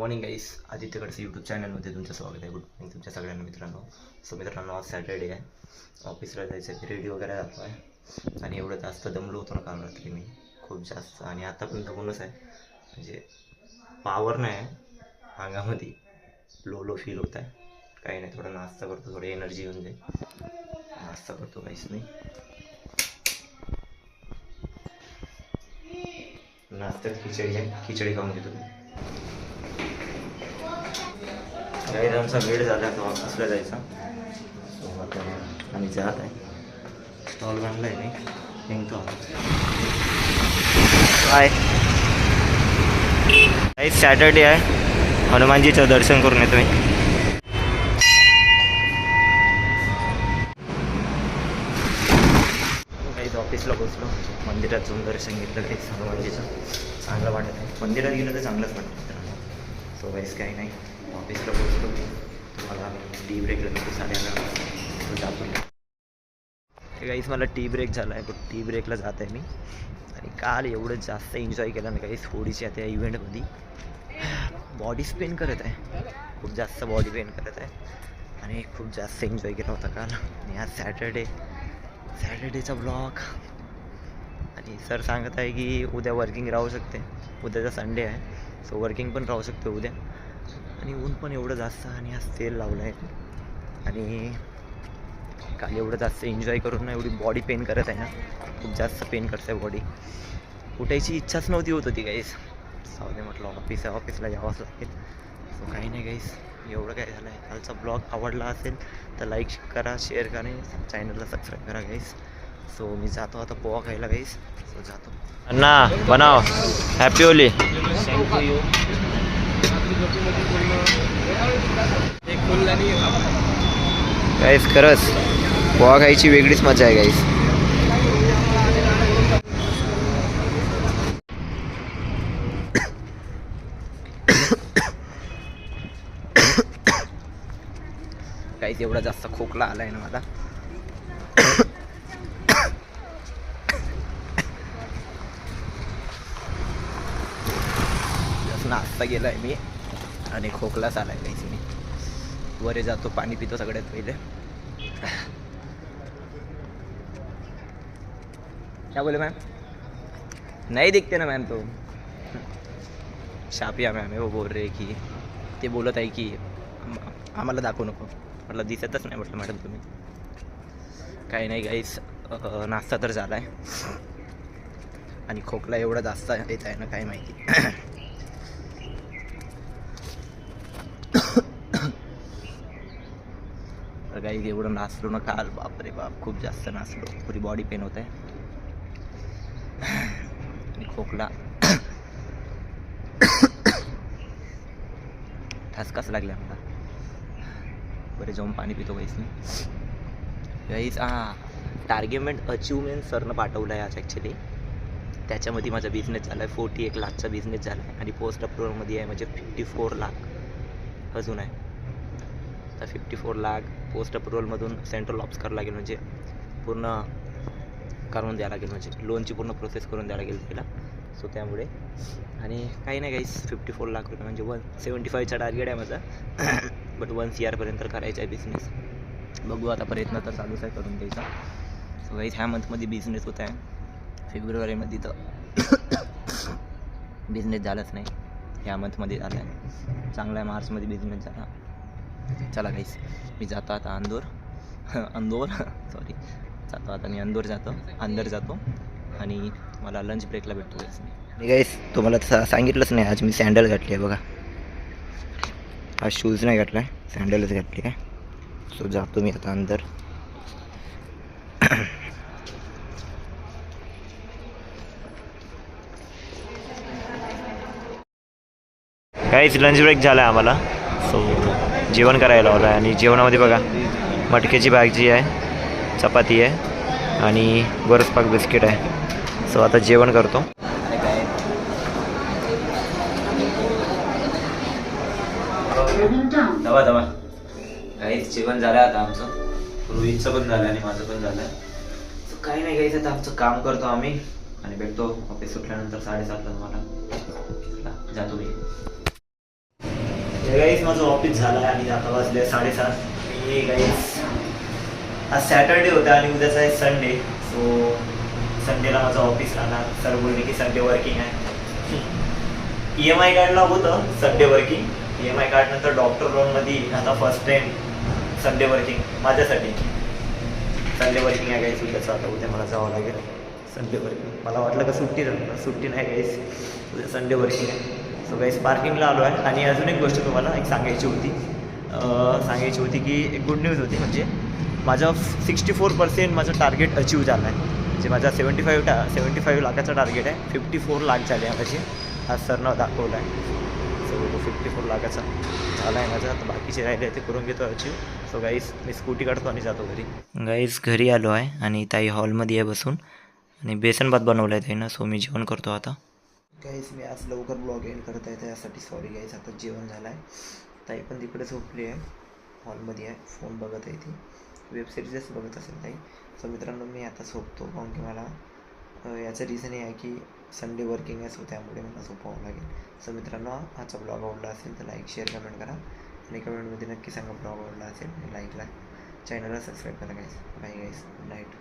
Morning गाईस, आदित्यकडचं YouTube चॅनलमध्ये तुमचं स्वागत आहे. गुड मॉर्निंग तुमच्या सगळ्यांना मित्रांनो. सो मित्रांनो, आज सॅटर्डे आहे, ऑफिसला जायचं आहे, रेडी वगैरे जातो आहे. आणि एवढं जास्त दमलो होतो ना काल रात्री मी, खूप जास्त. आणि आता पण दमूनच आहे, म्हणजे पावर नाही आहे अंगामध्ये, लो फील होत आहे. काही नाही, थोडा नाश्ता करतो, थोडी एनर्जी येऊन जाईल. नाश्ता करतो काहीच नाही, नाश्त्यात खिचडी आहे, खिचडी खाऊन घेतो. काही आमचा वेळ झाला तो ऑफिसला जायचा. सो आता आम्ही जात आहे, स्टॉल बांधला आहे मी, निघतो काय. काही सॅटर्डे आहे, हनुमानजीचं दर्शन करून येतो मी. काहीच ऑफिसला पोचलो, मंदिरात जाऊन दर्शन घेतलं, काही हनुमानजीचं चांगलं वाटत आहे. मंदिरात गेलं तर चांगलंच वाटतं मित्रांनो. सो काहीच काही नाही, ऑफिसला पोचलो. तुम्हाला टी ब्रेकला किती साड्याला जातो. काहीच मला टी ब्रेक झाला आहे, पण टी ब्रेकला जात आहे मी. आणि काल एवढं जास्त एन्जॉय केलं ना काहीच होळीच्या त्या इव्हेंटमध्ये. बॉडी पेन करत आहे, खूप जास्त बॉडी पेन करत आहे. आणि खूप जास्त एन्जॉय केला होता काल. आणि आज सॅटर्डेचा ब्लॉग. आणि सर सांगत आहे की उद्या वर्किंग राहू शकते, उद्याचा संडे आहे, सो वर्किंग पण राहू शकते उद्या. आणि ऊन पण एवढं जास्त, आणि आज सेल लावला आहे. आणि काल एवढं जास्त एन्जॉय करून ना एवढी बॉडी पेन करत आहे ना, खूप जास्त पेन करते बॉडी. उठायची इच्छाच नव्हती होत होती गाईस. सावने म्हटलं ऑफिसला यावंच लागेल. सो काही नाही गाईस, एवढं काय झालं आहे. कालचा ब्लॉग आवडला असेल तर लाईक करा, शेअर करा, चॅनलला सबस्क्राईब करा गाईस. सो मी जातो आता पोहा खायला गाईस. सो जातो. अण्णा बनाव, हॅपी होली. थँक्यू. गाईस खरंच पोहा खायची वेगळीच मजा आहे गाईस. गाईस एवढा जास्त खोकला आलाय ना मला. नाश्ता गेलाय मी आणि खोकलाच आलाय गाईस. मी वरे जातो, पाणी पितो सगळ्यात पहिले. क्या बोले मैम? नहीं दिखते ना मैम. तो शापिया मॅम वो बोल रहे की ते बोलत आहे की आम्हाला दाखवू नको. म्हटलं दिसतच नाही म्हटलं मॅडम तुम्ही. काही नाही गाईस, नाश्ता तर झाला आहे. आणि खोकला एवढा जास्त येत आहे ना काय माहिती. गाईस एवढं नाचलो ना काल, बापरे बाप, खूप जास्त नाचलो. पुरी बॉडी पेन होत आहे आणि खोकला ठसकाच लागला मला. बरे जाऊन पाणी पितो गाईस मी. गाईस टार्गेट अचिव्हमेंट सरनं पाठवलं आहे आज ॲक्च्युली. त्याच्यामध्ये माझा बिझनेस झाला आहे, 41 लाखचा बिझनेस झाला आहे. आणि पोस्ट अप्रुव्हलमध्ये आहे म्हणजे 54 लाख अजून आहे. तर 54 लाख पोस्ट अप्रुव्हलमधून सेंट्रल ऑप्स करावं लागेल, म्हणजे पूर्ण करून द्यावं लागेल, म्हणजे लोनची पूर्ण प्रोसेस करून द्यावं लागेल तिला. सो त्यामुळे आणि काही नाही गाईस, 54 लाख रुपये म्हणजे 175चा टार्गेट आहे माझा. बट 1 CR करायचा आहे बिझनेस. बघू आता, प्रयत्न तर चालूच आहे करून द्यायचा. सो गाईस ह्या मंथमध्ये बिझनेस होत आहे. फेब्रुवारीमध्ये तर बिझनेस झालाच नाही, ह्या मंथमध्ये झाला आहे. चांगला आहे, मार्चमध्ये बिझनेस झाला. चला गाईस, मी जातो आता अंदोर सॉरी जातो आता मी अंदर जातो आणि मला लंच ब्रेकला भेटतो गाईस मी. गाईस तुम्हाला सांगितलंच नाही, आज मी सँडल घातली आहे बघा. आज शूज नाही घातला आहे, सँडलच घातली आहे. सो जातो मी आता अंदर. काहीच लंच ब्रेक झाला आहे आम्हाला. सो जेवण करायला लावलं आहे. आणि जेवणामध्ये बघा मटक्याची भाजी आहे, चपाती आहे आणि गोरसपाक बिस्किट आहे. सो आता जेवण करतो. दवा काहीच जेवण झालं आता आमचं, रोहितचं पण झालं आणि माझं पण झालं. काही नाही काहीच, आता आमचं काम करतो आम्ही आणि भेटतो ऑफिस सुटल्यानंतर 7:30ला. मला जातो मी. गाईस माझं ऑफिस झालं आहे आणि आता वाजले 7:30. मी गाईस आज सॅटर्डे होता आणि उद्याचा आहे संडे. सो संडेला माझं ऑफिस राहणार. सर बोलले की संडे वर्किंग आहे. EMI काढला होतं संडे वर्किंग. EMI काढल्यानंतर डॉक्टर लोनमध्ये आता फर्स्ट टाईम संडे वर्किंग माझ्यासाठी. संडे वर्किंग आहे गाईस उद्याचं. आता उद्या मला जावं लागेल संडे वर्किंग. मला वाटलं का सुट्टी राहणार, सुट्टी नाही गाईस, उद्या संडे वर्किंग आहे. सो गाईस पार्किंगला आलो आहे. आणि अजून एक गोष्ट तुम्हाला एक सांगायची होती की एक गुड न्यूज होती. म्हणजे माझं 64% माझं टार्गेट अचीव झालं आहे. म्हणजे माझा 75 लाखाचा टार्गेट आहे. 54 लाख झाले आहे माझे. आज सरनं दाखवलं आहे. सो 54 लाखाचा झाला आहे माझा. आता बाकीचे राहिले ते करून घेतो अचीव. सो गाईस मी स्कूटी काढतो आणि जातो घरी. गाईस घरी आलो आहे आणि ताई हॉलमध्ये आहे बसून आणि बेसन भात बनवला आहे ताईनं. सो मी जेवण करतो आता. गाईस मी आज लवकर ब्लॉग एंड करत आहे त्यासाठी सॉरी गाईस. आता जेवण झालं आहे. ताई पण तिकडे झोपली आहे, हॉलमध्ये आहे, फोन बघत आहे ती. वेबसिरीजच बघत असेल ताई. सो मित्रांनो मी आता झोपतो कारण की मला याचं रिझन हे आहे की संडे वर्किंग आहे. सो त्यामुळे मला झोपावं लागेल. सो मित्रांनो आजचा ब्लॉग आवडला असेल तर लाईक शेअर कमेंट करा आणि कमेंटमध्ये नक्की सांगा ब्लॉग आवडला असेल. लाईकला चॅनलला सबस्क्राईब करा गाईस. बाय गाईस, गुड नाईट.